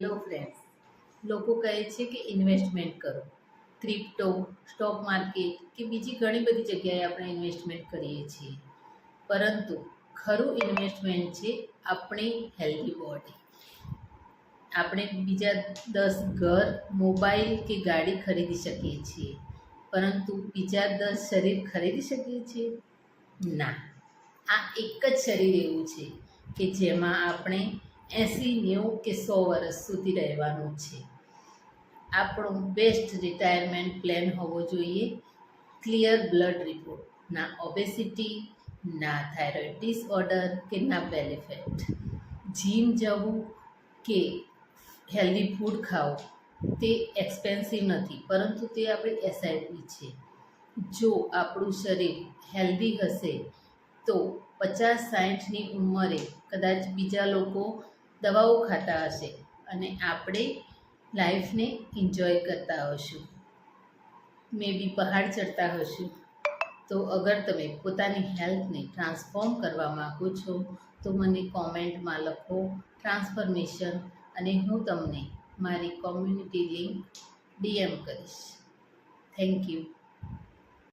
Hello friends, લોકો કહે છે કે ઇન્વેસ્ટમેન્ટ કરો. ક્રિપ્ટો, સ્ટોક માર્કેટ કે બીજી ઘણી બધી જગ્યાએ આપણે ઇન્વેસ્ટમેન્ટ કરીએ છીએ. પરંતુ ખરું ઇન્વેસ્ટમેન્ટ છે આપણી હેલ્ધી બોડી. આપણે બીજા 10 ઘર, મોબાઈલ કે ગાડી ખરીદી શકીએ છીએ, પરંતુ બીજા 10 શરીર ખરીદી શકીએ છીએ? ના. આ એક જ શરીર એવું છે કે જેમાં આપણે 80, 90 કે 100 વર્ષ સુધી રહેવાનું છે. આપણો બેસ્ટ રિટાયરમેન્ટ પ્લાન હોવો જોઈએ. ક્લિયર બ્લડ રિપોર્ટ, ના ઓબેસિટી, ના થાઇરોઇડ ડિસઓર્ડર કે ના બેલી ફેટ. જીમ જવું કે હેલ્ધી ફૂડ ખાવું તે એક્સપેન્સિવ નથી, પરંતુ તે આપણી એસઆઈપી છે. જો આપણું શરીર હેલ્ધી હશે તો 50-60ની ઉંમરે કદાચ બીજા લોકો દવાઓ ખાતા હશે અને આપણે લાઈફને એન્જોય કરતા હશું, મે બી પહાડ ચડતા હશું. તો અગર તમે પોતાની હેલ્થને ટ્રાન્સફોર્મ કરવા માગો છો તો મને કોમેન્ટમાં લખો ટ્રાન્સફોર્મેશન, અને હું તમને મારી કોમ્યુનિટી લિંક ડીએમ કરીશ. Thank you.